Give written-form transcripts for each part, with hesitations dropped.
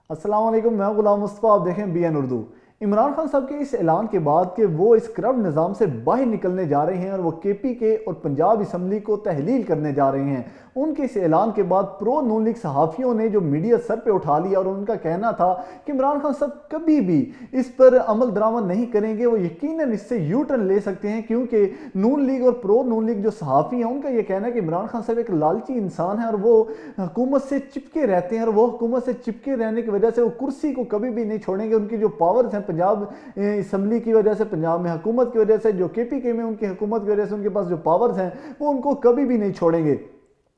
अस्सलाम वालेकुम, मैं गुलाम मुस्तफ़ा। आप देखें BN उर्दू। इमरान खान साहब के इस ऐलान के बाद कि वो इस करप्ट निज़ाम से बाहर निकलने जा रहे हैं और वो KPK और पंजाब असम्बली को तहलील करने जा रहे हैं, उनके इस ऐलान के बाद प्रो नून लीग सहाफ़ियों ने जो मीडिया सर पे उठा लिया और उनका कहना था कि इमरान खान साहब कभी भी इस पर अमल दरामद नहीं करेंगे, वो यकीनन इससे यू टर्न ले सकते हैं, क्योंकि नून लीग और प्रो नून लीग जो सहाफ़ी हैं उनका ये कहना है कि इमरान खान साहब एक लालची इंसान है और वो हुकूमत से चिपके रहते हैं और वो हुकूमत से चिपके रहने की वजह से वो कुर्सी को कभी भी नहीं छोड़ेंगे। उनकी जो पावर्स हैं पंजाब असम्बली की वजह से, पंजाब में हुकूमत की वजह से, जो KPK में उनकी हुकूमत की वजह से उनके पास जो पावर्स हैं वो उनको कभी भी नहीं छोड़ेंगे।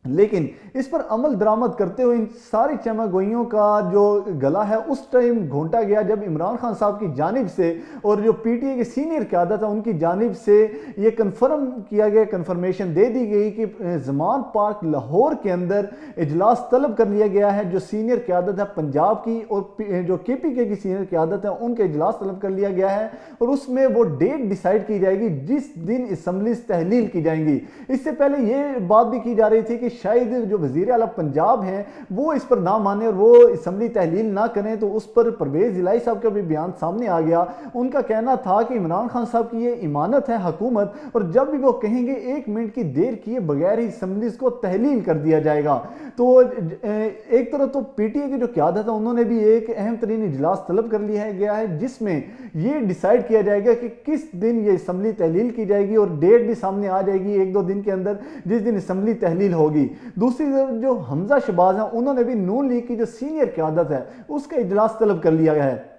लेकिन इस पर अमल दरामद करते हुए इन सारी चमगोइयों का जो गला है उस टाइम घोंटा गया जब इमरान खान साहब की जानिब से और जो PTI की सीनियर क़यादत है उनकी जानिब से ये कन्फर्म किया गया, कन्फर्मेशन दे दी गई कि ज़मान पार्क लाहौर के अंदर इजलास तलब कर लिया गया है। जो सीनियर क़यादत है पंजाब की और जो KPK की सीनियर क़यादत है उनका इजलास तलब कर लिया गया है और उसमें वो डेट डिसाइड की जाएगी जिस दिन असम्बली तहलील की जाएंगी। इससे पहले ये बात भी की जा रही थी कि शायद जो वज़ीर आला पंजाब हैं वो इस पर ना माने और वो असम्बली तहलील ना करें, तो उस पर परवेज़ इलाही साहब का भी बयान सामने आ गया। उनका कहना था कि इमरान खान साहब की ये इमानत है हुकूमत, और जब भी वो कहेंगे 1 मिनट की देर किए बगैर ही असम्बली को तहलील कर दिया जाएगा। तो एक तरफ तो PTI की जो क़यादत है उन्होंने भी एक अहम तरीन इजलास तलब कर लिया गया है जिसमें ये डिसाइड किया जाएगा कि किस दिन ये असम्बली तहलील की जाएगी और डेट भी सामने आ जाएगी 1-2 दिन के अंदर जिस दिन असम्बली तहलील होगी। दूसरी तरफ जो हमजा शहबाज हैं उन्होंने भी नून लीग की जो सीनियर क़यादत है उसका इजलास तलब कर लिया गया है।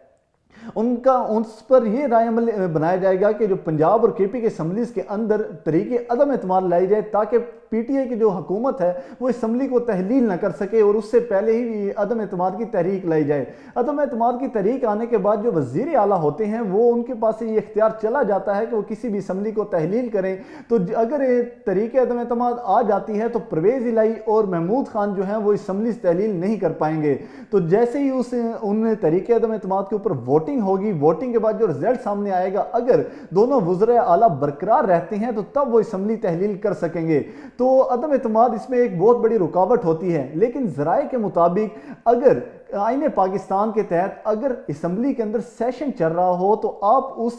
उनका उस पर यह राय अमल बनाया जाएगा कि जो पंजाब और KPK असम्बलीज के अंदर तरीके अदम एतमाद लाई जाए ताकि PTI की जो हुकूमत है वो असम्बली को तहलील ना कर सके और उससे पहले ही अदम एतमाद की तहरीक लाई जाए। अदम एतमाद की तहरीक आने के बाद जो वज़ीर आला होते हैं वो उनके पास ये इख्तियार चला जाता है कि वो किसी भी असम्बली को तहलील करें। तो अगर तरीके अदम एतमाद आ जाती है तो परवेज़ इलाही और महमूद खान जो हैं वो असम्बली तहलील नहीं कर पाएंगे। तो जैसे ही उन तरीके अदम एतमाद के ऊपर वोटिंग होगी, वोटिंग के बाद जो रिजल्ट सामने आएगा, अगर दोनों वज़ीर आला बरकरार रहते हैं तो तब वो असम्बली तहलील कर सकेंगे। तो अदम एतमाद इसमें एक बहुत बड़ी रुकावट होती है। लेकिन ज़राए के मुताबिक अगर आईने पाकिस्तान के तहत अगर असम्बली के अंदर सेशन चल रहा हो तो आप उस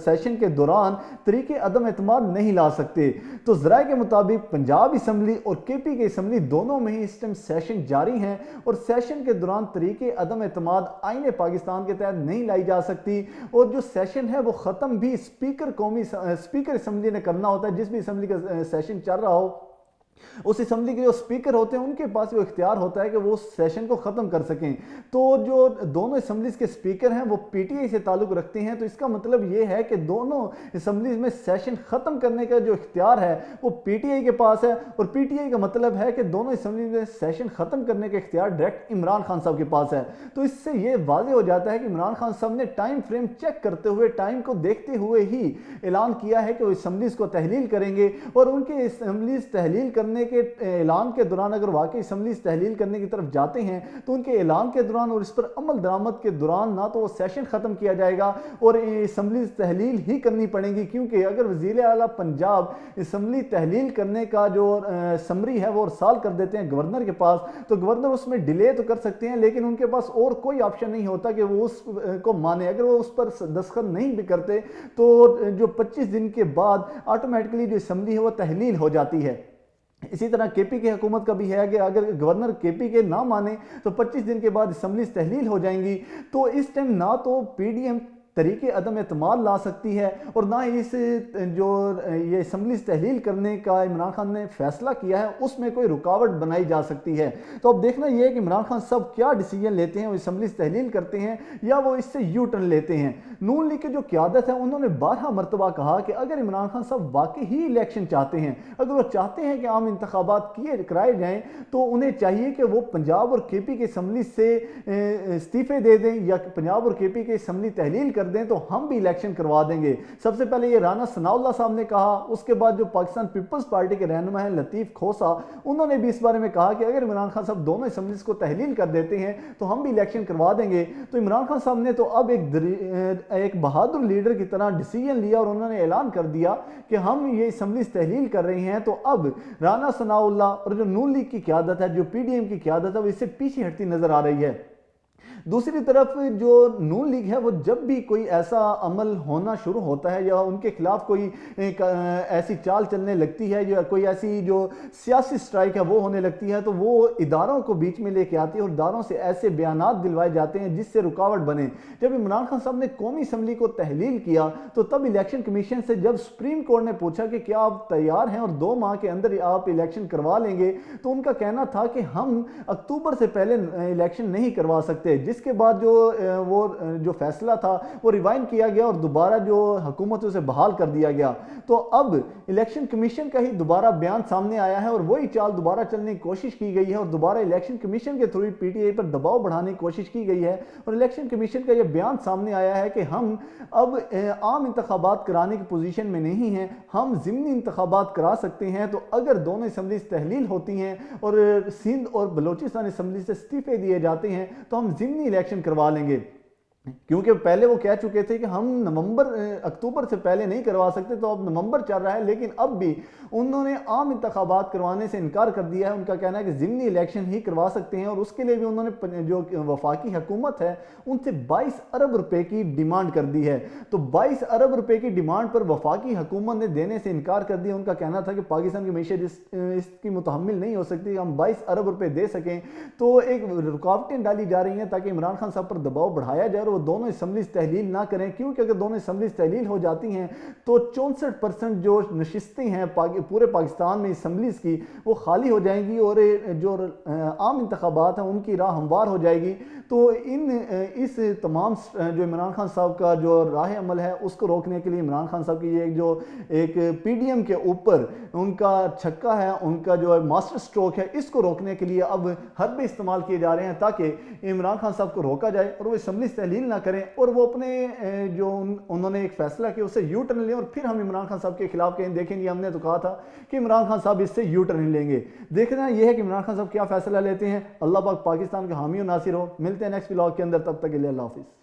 सेशन के दौरान तरीके अदम एतमाद नहीं ला सकते। तो ज़राए के मुताबिक पंजाब असम्बली और KPK असम्बली दोनों में ही इस टाइम सेशन जारी हैं और सेशन के दौरान तरीके अदम एतमाद आईने पाकिस्तान के तहत नहीं लाई जा सकती। और जो सेशन है वो ख़त्म भी स्पीकर असम्बली ने करना होता है। जिस भी असम्बली का सेशन चल रहा हो उस असम्बली के जो स्पीकर होते हैं उनके पास वो इख्तियार होता है कि वो सेशन को ख़त्म कर सकें। तो जो दोनों असम्बलीज के स्पीकर हैं वो PTI से ताल्लुक़ रखते हैं। तो इसका मतलब ये है कि दोनों असम्बलीज में सेशन ख़त्म करने का जो इख्तियार है वो PTI के पास है और PTI का मतलब है कि दोनों असम्बली में सेशन ख़त्म करने का इख्तियार डायरेक्ट इमरान खान साहब के पास है। तो इससे ये वाज़ेह हो जाता है कि इमरान खान साहब ने टाइम फ्रेम चेक करते हुए, टाइम को देखते हुए ही ऐलान किया है कि वो असम्बलीज को तहलील करेंगे और उनके असम्बलीज तहलील करने के ऐलान के दौरान अगर वाकई असम्बली तहलील करने की तरफ जाते हैं तो उनके ऐलान के दौरान और इस पर अमल दरामद के दौरान ना तो वो सेशन ख़त्म किया जाएगा और असम्बली तहलील ही करनी पड़ेगी। क्योंकि अगर वज़ीर आला पंजाब असम्बली तहलील करने का जो समरी है वो अरसाल कर देते हैं गवर्नर के पास, तो गवर्नर उसमें डिले तो कर सकते हैं लेकिन उनके पास और कोई ऑप्शन नहीं होता कि वो उसको माने। अगर वो उस पर दस्तखत नहीं भी करते तो जो 25 दिन के बाद ऑटोमेटिकली जो असम्बली है वो तहलील हो जाती है। इसी तरह KPK हुकूमत का भी है कि अगर गवर्नर KPK ना माने तो 25 दिन के बाद असम्बली तहलील हो जाएंगी। तो इस टाइम ना तो PDM तरीके अदम एतमाद ला सकती है और ना ही इस जो ये असम्बली तहलील करने का इमरान खान ने फैसला किया है उसमें कोई रुकावट बनाई जा सकती है। तो अब देखना यह है कि इमरान खान साहब क्या डिसीजन लेते हैं, वो असम्बली तहलील करते हैं या वो इससे यू टर्न लेते हैं। नून लीग की जो क़यादत है उन्होंने 12 मरतबा कहा कि अगर इमरान खान साहब वाकई ही इलेक्शन चाहते हैं, अगर वो चाहते हैं कि आम इंतखाबात कराए जाएँ तो उन्हें चाहिए कि वो पंजाब और KPK असम्बली से इस्तीफ़े दे दें या पंजाब और KPK असम्बली तहलील कर دیں تو ہم بھی الیکشن کروا دیں گے۔ سب سے پہلے یہ رانا ثناء اللہ صاحب نے کہا، اس کے بعد جو پاکستان پیپلز پارٹی کے رہنما ہیں لطیف کھوسا، انہوں نے بھی اس بارے میں کہا کہ اگر عمران خان صاحب دونوں اسمبلیز کو تحلیل کر دیتے ہیں تو ہم بھی الیکشن کروا دیں گے۔ تو عمران خان صاحب نے تو اب ایک بہادر لیڈر کی طرح ڈیسیژن لیا اور انہوں نے اعلان کر دیا کہ ہم یہ اسمبلیز تحلیل کر رہے ہیں۔ تو اب رانا ثناء اللہ اور جو نون لیگ کی قیادت ہے، جو پی ڈی ایم کی قیادت ہے، وہ اس سے پیچھے ہٹتی نظر آ رہی ہے۔ دوسری طرف جو نون لیگ ہے، وہ جب بھی کوئی ایسا عمل ہونا شروع ہوتا ہے یا ان کے خلاف کوئی ایسی چال چلنے لگتی ہے یا کوئی ایسی جو سیاسی سٹرائک ہے وہ ہونے لگتی ہے، تو وہ اداروں کو بیچ میں لے کے آتی ہے اور اداروں سے ایسے بیانات دلوائے جاتے ہیں جس سے رکاوٹ بنے۔ جب عمران خان صاحب نے قومی اسمبلی کو تحلیل کیا تو تب الیکشن کمیشن سے جب سپریم کورٹ نے پوچھا کہ کیا آپ تیار ہیں اور 2 ماہ کے اندر آپ الیکشن کروا لیں گے، تو ان کا کہنا تھا کہ ہم اکتوبر سے پہلے الیکشن نہیں کروا سکتے، جس کے بعد جو فیصلہ تھا وہ ریوائنڈ کیا گیا اور دوبارہ جو حکومت اسے بحال کر دیا گیا۔ تو اب الیکشن کمیشن کا ہی دوبارہ بیان سامنے آیا ہے اور وہی چال دوبارہ چلنے کی کوشش کی گئی ہے اور دوبارہ الیکشن کمیشن کے تھرو پی ٹی آئی پر دباؤ بڑھانے کی کوشش کی گئی ہے، اور الیکشن کمیشن کا یہ بیان سامنے آیا ہے کہ ہم اب عام انتخابات کرانے کی پوزیشن میں نہیں ہیں، ہم ضمنی انتخابات کرا سکتے ہیں۔ تو اگر دونوں اسمبلیز تحلیل ہوتی ہیں اور سندھ اور بلوچستان اسمبلی سے استعفے دیے جاتے ہیں تو ہم ضمنی الیکشن کروا لیں گے، کیونکہ پہلے وہ کہہ چکے تھے کہ ہم اکتوبر سے پہلے نہیں کروا سکتے، تو اب نومبر چل رہا ہے لیکن اب بھی انہوں نے عام انتخابات کروانے سے انکار کر دیا ہے۔ ان کا کہنا ہے کہ ضمنی الیکشن ہی کروا سکتے ہیں، اور اس کے لیے بھی انہوں نے جو وفاقی حکومت ہے ان سے 22 ارب روپے کی ڈیمانڈ کر دی ہے۔ تو 22 ارب روپے کی ڈیمانڈ پر وفاقی حکومت نے دینے سے انکار کر دیا۔ ان کا کہنا تھا کہ پاکستان کی معیشت اس کی متحمل نہیں ہو سکتی کہ ہم 22 ارب روپے دے سکیں، تو ایک رکاوٹیں ڈالی جا رہی ہیں تاکہ عمران خان صاحب پر دباؤ بڑھایا جائے اور وہ دونوں اسمبلیز تحلیل نہ کریں، کیونکہ اگر دونوں اسمبلیز تحلیل ہو جاتی ہیں تو 64% جو نشستیں ہیں پورے پاکستان میں اسمبلیز کی وہ خالی ہو جائیں گی اور جو عام انتخابات ہیں ان کی راہ ہموار ہو جائے گی۔ تو اس تمام جو عمران خان صاحب کا جو راہ عمل ہے اس کو روکنے کے لیے عمران خان صاحب کی یہ ایک پی ڈی ایم کے اوپر ان کا چھکا ہے، ان کا جو ماسٹر سٹروک ہے، اس کو روکنے کے لیے اب حربے استعمال کیے جا رہے ہیں تاکہ عمران خان صاحب کو روکا جائے اور وہ اسمبلیز تحلیل نہ کریں اور وہ اپنے جو انہوں نے ایک فیصلہ کیا اسے یو ٹرن لیں، اور پھر ہم عمران خان صاحب کے خلاف کہیں دیکھیں گے ہم نے تو کہا تھا کہ عمران خان صاحب اس سے یو ٹرن لیں گے۔ دیکھنا یہ ہے کہ عمران خان صاحب کیا فیصلہ لیتے ہیں۔ اللہ پاک پاکستان کا حامی و ناصر ہو۔ ملتے ہیں نیکسٹ ولاگ کے اندر، تب تک کے لیے اللہ حافظ۔